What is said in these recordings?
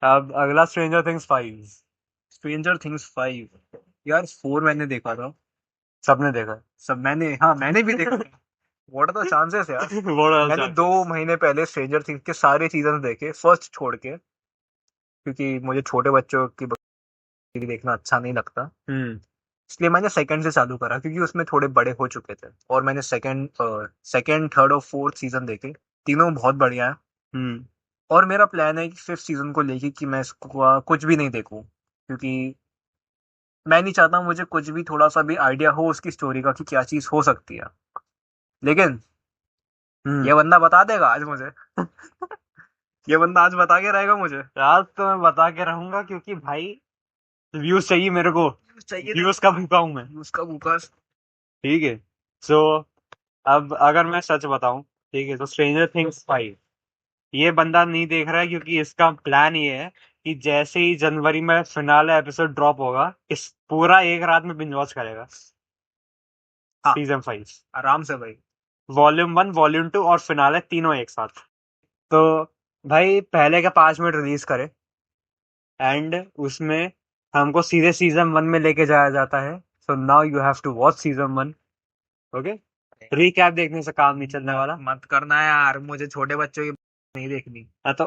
अब अगला stranger things 5। Stranger things 5 यार 4 मैंने देखा था। सबने देखा सब मैंने भी देखा। व्हाट आर द चांसेस यार। बड़ा मैंने अच्छा। 2 महीने पहले स्ट्रेंजर थिंग्स के सारे सीजन देखे फर्स्ट छोड़ के, क्योंकि मुझे छोटे बच्चों की बकरी देखना अच्छा नहीं लगता। हम्म। इसलिए मैंने सेकंड से चालू करा, क्योंकि उसमें थोड़े बड़े हो चुके थे, और मैंने सेकंड थर्ड और फोर्थ सीजन देखे। तीनों बहुत बढ़िया है। हम्म। और मेरा प्लान है कि फिफ्थ सीजन को लेके कि मैं इसको कुछ भी नहीं देखूं, क्योंकि मैं नहीं चाहता मुझे कुछ भी थोड़ा सा भी आइडिया हो उसकी स्टोरी का कि क्या चीज हो सकती है। लेकिन हम्म। ये बंदा बता देगा आज मुझे। ये बंदा आज बता के रहेगा मुझे। आज तो मैं बता के रहूंगा, क्योंकि भाई व्यूज चाहिए मेरे को। चाहिए व्यूज का भूखा हूं मैं। उसका मुकास। ठीक है। सो अब अगर मैं सच बताऊं, ठीक है, तो स्ट्रेंजर थिंग्स 5 ये बंदा नहीं देख रहा है, क्योंकि इसका प्लान ये है कि जैसे ही जनवरी में फिनाले एपिसोड ड्रॉप होगा, इस पूरा एक रात में बिंज वॉच करेगा हाँ, सीजन 5। आराम से भाई। वॉल्यूम 1, वॉल्यूम 2 और फिनाले तीनों एक साथ। तो भाई पहले का 5 मिनट रिलीज करे, एंड उसमें हमको सीधे सीजन 1 में लेके जाया जाता है। So now you have to watch season 1। Okay. Recap देखने से काम नहीं चलने मत वाला। मत करना यार, मुझे छोटे बच्चों की नहीं देखनी। हाँ तो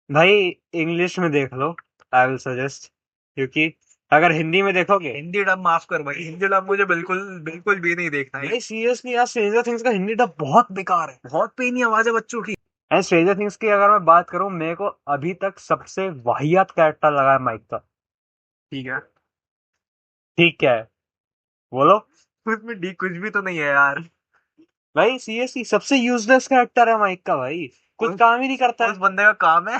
भाई इंग्लिश में देख लो, आई विल सजेस्ट, क्योंकि अगर हिंदी में देखोगे। हिंदी डब माफ कर भाई, हिंदी डब मुझे बिल्कुल बिल्कुल भी नहीं देखना है। भाई सीरियसली यार, स्ट्रेंजर थिंग्स का हिंदी डब बहुत बेकार है। बहुत पेनी आवाज है बच्चों की। एंड स्ट्रेंजर थिंग्स की अगर मैं बात करूं, मेरे को अभी तक सबसे वाहियात कैरेक्टर लगा है माइक का। ठीक है। ठीक क्या है, बोलो। उसमें डी कुछ भी तो नहीं है यार। भाई सीरियसली सबसे यूजलेस कैरेक्टर है माइक का, भाई कुछ उस, काम ही नहीं करता उस है। बंदे का काम है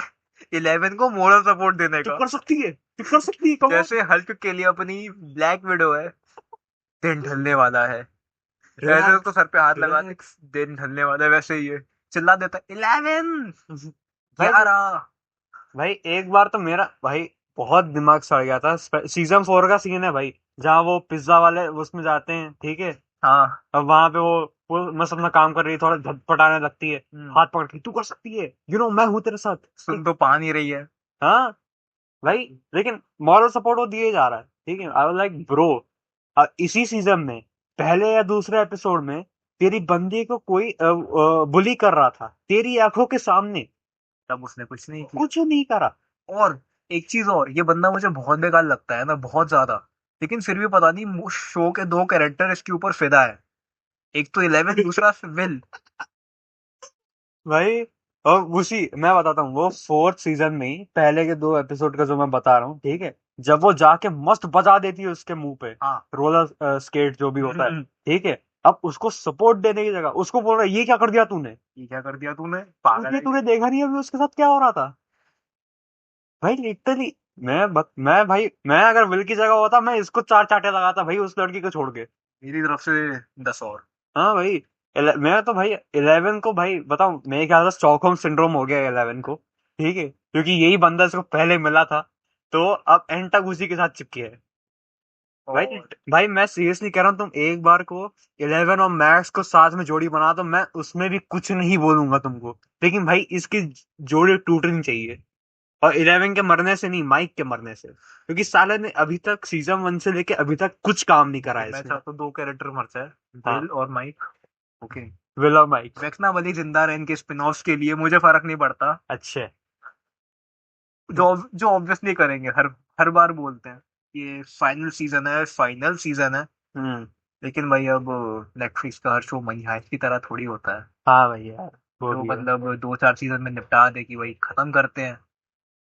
11 को मोरल सपोर्ट देने चुप का। कर सकती है, चुप कर सकती है, कमॉन। जैसे हल्क के लिए अपनी ब्लैक विडो है, दिन ढलने वाला है, ऐसे उसको रिलैक्स, सर पे हाथ लगा दे, रिलैक्स। दिन ढलने वाला है, वैसे ही है। चिल्ला देता 11, भाई 11। भाई एक बार तो मेरा भाई बहुत दिमाग सड़ गया था। सीजन 4 का सीन है भाई, जहाँ वो पिज्जा वाले उसमें जाते हैं, ठीक है। हाँ। अब वहां पे वो मस्त अपना काम कर रही है, थोड़ा झटपटाने लगती है, हम्म। हाथ पकड़ के तू कर सकती है, मैं हूं तेरे साथ। सुन तो पा नहीं रही है। हाँ भाई, लेकिन मॉरल सपोर्ट वो दिए जा रहा है, ठीक है। आई वाज लाइक ब्रो, इसी सीजन में पहले या दूसरे एपिसोड में तेरी बंदी को कोई बुली कर रहा था तेरी आंखों के सामने, तब उसने कुछ नहीं किया। कुछ नहीं करा। और एक चीज और, ये बंदा मुझे बहुत बेकार लगता है ना, बहुत ज्यादा। लेकिन फिर भी पता नहीं उस शो के 2 कैरेक्टर इसके ऊपर फिदा है। एक तो 11, दूसरा विल। भाई और उसी मैं बताता हूँ, वो फोर्थ सीजन में ही पहले के 2 एपिसोड का जो मैं बता रहा हूँ, ठीक है, जब वो जाके मस्त बजा देती है उसके मुंह पे हाँ। रोलर स्केट जो भी होता है, ठीक है। अब उसको सपोर्ट देने की जगह उसको बोल रहा है ये क्या कर दिया तूने, ये क्या कर दिया तूने, पागल क्योंकि है तूने क्या? देखा नहीं अभी उसके साथ क्या हो रहा था। भाई लिटरली मैं भाई, मैं अगर विल की जगह होता मैं इसको 4 चांटे लगाता भाई, उस लड़की को छोड़ के। मेरी तरफ से 10 और। हाँ भाई, मैं तो भाई 11 को भाई बताऊं, मेरे ख्याल से स्टॉकहोम सिंड्रोम हो गया 11 को, ठीक है, क्योंकि यही बंदा इसको पहले मिला था, तो अब एंड तक उसी के साथ चिपके है। भाई और भाई मैं सीरियसली कह रहा हूँ, तुम एक बार को 11 और मैक्स को साथ में जोड़ी बना दो, मैं उसमें भी कुछ नहीं बोलूंगा तुमको, लेकिन भाई इसकी जोड़ी टूटनी चाहिए। और 11 के मरने से नहीं, माइक के मरने से, क्योंकि साले ने अभी तक सीजन 1 से लेके अभी तक कुछ काम नहीं करा है मैं इसमें। चाहता हूँ 2 कैरेक्टर मर जाए, हाँ, विल और माइक। ओके। विल और माइक। वैक्सना भले जिंदा रहे इनके स्पिन ऑफ्स के लिए, मुझे फर्क नहीं पड़ता। अच्छे। जो जो ऑब्वियसली करेंगे, हर हर बार बोलते हैं ये फाइनल सीजन है, फाइनल सीजन है। हम्म। लेकिन भाई अब नेटफ्लिक्स का हर शो मनी हाइस्ट की तरह थोड़ी होता है। हाँ भाई यार, वो जो भी है मतलब 2-4 सीजन में निपटा दे कि भाई खत्म करते हैं।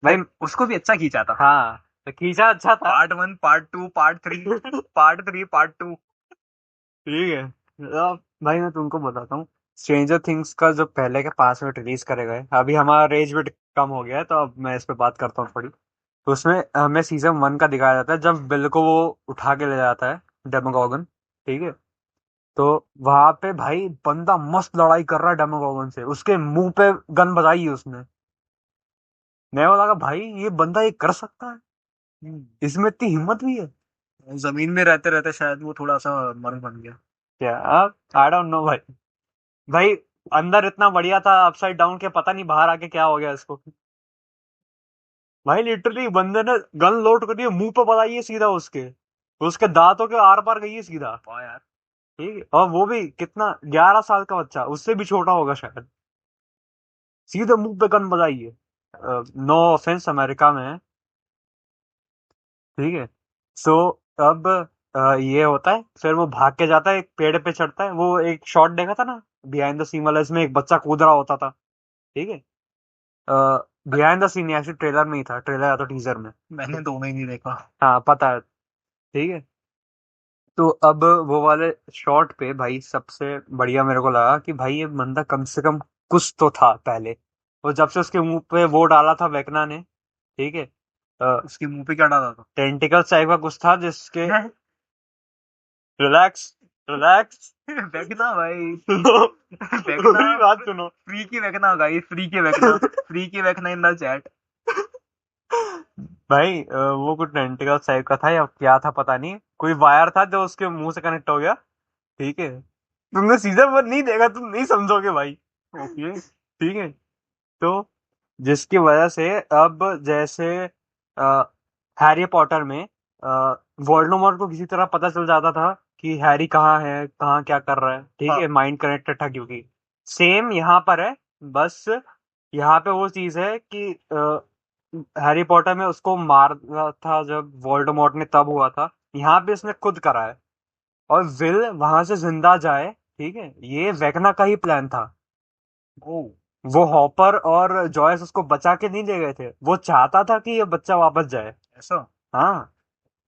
भाई। भाई उसको भी अच्छा खींचा था। हाँ, तो खींचा अच्छा था। Part 1, part 2, part 3, part 3, part 2। ठीक है। अब भाई मैं तुमको बताता हूँ, स्ट्रेंजर थिंग्स का जो पहले के 5 मिनट रिलीज करे गए, अभी हमारा रेज भी कम हो गया है, तो अब मैं इस पे बात करता हूँ थोड़ी। तो उसमें हमें सीजन 1 का दिखाया जाता है, जब बिल को वो उठा के ले जाता है, डेमोगोगन, ठीक है। तो वहां पे भाई बंदा मस्त लड़ाई कर रहा है डेमोगोगन से, उसके मुंह पे गन बजाई है उसने। मैं वो लगा भाई ये बंदा ये कर सकता है, इसमें इतनी हिम्मत भी है। जमीन में रहते रहते शायद वो थोड़ा सा मर्द बन गया। क्या, अब आई डोंट नो भाई। भाई अंदर इतना बढ़िया था अपसाइड डाउन के, पता नहीं बाहर आके क्या हो गया इसको। भाई लिटरली बंदे ने गन लोड करी है, मुंह पे बताइए सीधा उसके, उसके दांतों के आर पार गई है सीधा। वाह यार। ठीक है, और वो भी कितना, 11 साल का बच्चा, उससे भी छोटा होगा शायद, सीधे मुंह पे गन बजाई है। नो ऑफेंस, अमेरिका में है। ठीक है। सो अब ये होता है, फिर वो भाग के जाता है, एक पेड़ पे चढ़ता है, वो एक शॉट देखा था ना बिहाइंड द सीन वाला, इसमें एक बच्चा कूद रहा होता था। ठीक है। Behind the scene actually trailer में ही था, ट्रेलर या तो टीजर में। मैंने दोनों ही नहीं देखा। हाँ पता है। ठीक है। तो अब वो वाले शॉट पे भाई सबसे बढ़िया मेरे को लगा कि भाई ये बंदा कम से कम कुछ तो था पहले, और जब से उसके मुंह पे वो डाला था वेकना ने। ठीक है। उसके मुंह पे क्या डाला था? टेंटिकल टाइप का कुछ था जिसके, हैं? Relax, relax. वेकना भाई। वेकना। मेरी बात सुनो। फ्री की वेकना गाइस, फ्री की वेकना। फ्री की वेकना इन द चैट। भाई वो कुछ टेंटिकल टाइप का था या क्या था पता नहीं, कोई वायर था जो उसके मुंह से कनेक्ट हो गया। ठीक है। तुमने सीजन वन नहीं देखा, तुम नहीं समझोगे भाई। ओके। ठीक है। तो जिसकी वजह से अब जैसे हैरी पॉटर में वोल्डेमॉर्ट को किसी तरह पता चल जाता था कि हैरी कहाँ है, कहाँ क्या कर रहा है। ठीक हाँ। है, माइंड कनेक्टेड था क्योंकि, सेम यहाँ पर है। बस यहाँ पे वो चीज है कि हैरी पॉटर में उसको मारा था जब वोल्डेमॉर्ट ने, तब हुआ था। यहाँ पे इसने खुद करा है, और विल वहां से जिंदा जाए। ठीक है, ये वेकना का ही प्लान था। ओ। वो हॉपर और जॉयस उसको बचा के नहीं ले गए थे, वो चाहता था कि ये बच्चा वापस जाए। ऐसा? हाँ।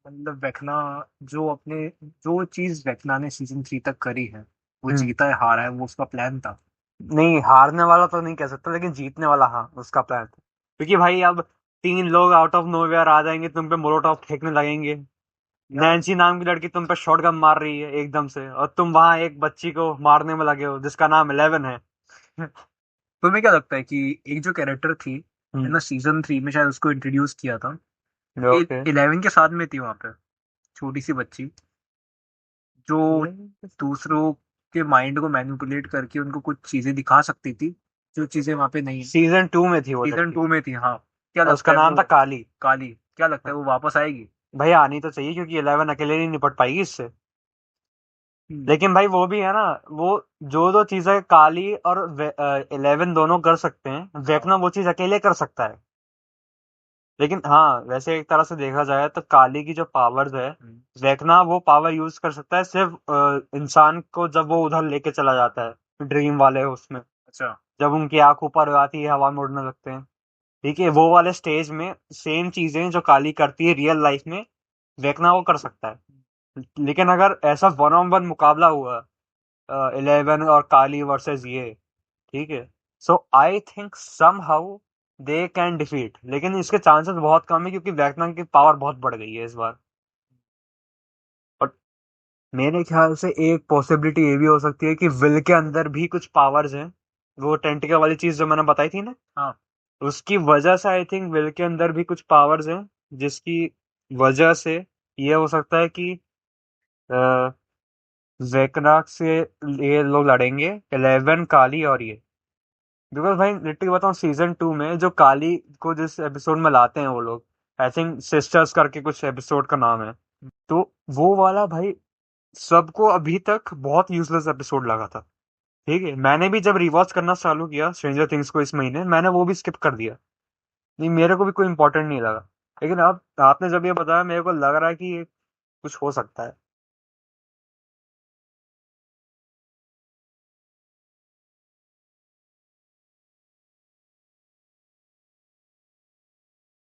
मतलब वेकना, जो अपने, जो चीज वेकना ने सीजन 3 तक करी है, वो हम्म। जीता है हारा है, वो उसका प्लान था। नहीं, हारने वाला तो नहीं कह सकता, लेकिन जीतने वाला हाँ उसका प्लान था, क्योंकि भाई अब 3 लोग आउट ऑफ नोवेयर आ जाएंगे, तुम पे मोलोटॉफ फेंकने लगेंगे। यार नैन्सी नाम की लड़की तुम पे शॉटगन मार रही है एकदम से, और तुम वहां एक बच्ची को मारने में लगे हो जिसका नाम 11 है। तुम्हें क्या लगता है कि एक जो कैरेक्टर थी, है हम्म। ना, सीजन 3 में शायद उसको इंट्रोड्यूस किया था, ओके। 11 के साथ में थी वहां पे, छोटी सी बच्ची, जो दूसरों के माइंड को मैनिपुलेट करके उनको कुछ चीजें दिखा सकती थी, जो चीजें वहां पे नहीं है। सीजन 2 में थी वो सीजन लड़की, 2 में थी, हाँ। क्या और लगता उसका है नाम वो? था काली। काली। क्या लगता है वो वापस आएगी? भाई आनी तो चाहिए, क्योंकि 11 अकेले नहीं निपट पाएगी इससे। हम्म। लेकिन भाई वो भी है ना, वो जो जो चीजें काली और 11 दोनों कर सकते हैं, हाँ। वेकना वो चीज अकेले कर सकता है। लेकिन हाँ, वैसे एक तरह से देखा जाए तो काली की जो पावर्स है, हम्म। वेकना वो पावर यूज कर सकता है सिर्फ इंसान को जब वो उधर लेके चला जाता है ड्रीम वाले उसमें, अच्छा। जब उनकी आंख ऊपर हो जाती है, हवा में उड़ने लगते हैं। ठीक है, वो वाले स्टेज में सेम चीजें जो काली करती है रियल लाइफ में, वेकना वो कर सकता है। लेकिन अगर ऐसा 1-on-1 मुकाबला हुआ, 11 और काली वर्सेस ये, ठीक है, so I think somehow they can defeat, लेकिन इसके चांसेस बहुत कम है क्योंकि वैकनम की पावर बहुत बढ़ गई है इस बार। और मेरे ख्याल से एक पॉसिबिलिटी ये भी हो सकती है कि विल के अंदर भी कुछ पावर्स हैं, वो टेंटिकल वाली चीज जो मैंने बताई थी ना, हाँ। उसकी वजह से आई थिंक विल के अंदर भी कुछ पावर्स हैं, जिसकी वजह से ये हो सकता है कि वेकनाक से ये लोग लड़ेंगे, 11, काली और ये। बिकॉज भाई लिटरली बताऊं, सीजन 2 में जो काली को जिस एपिसोड में लाते हैं वो लोग, आई थिंक सिस्टर्स करके कुछ एपिसोड का नाम है, तो वो वाला भाई सबको अभी तक बहुत यूजलेस एपिसोड लगा था। ठीक है, मैंने भी जब रिवॉच करना चालू किया स्ट्रेंजर थिंग्स को इस महीने, मैंने वो भी स्किप कर दिया। नहीं, मेरे को भी कोई इंपॉर्टेंट नहीं लगा। लेकिन अब आपने जब ये बताया, मेरे को लग रहा है कि ये कुछ हो सकता है।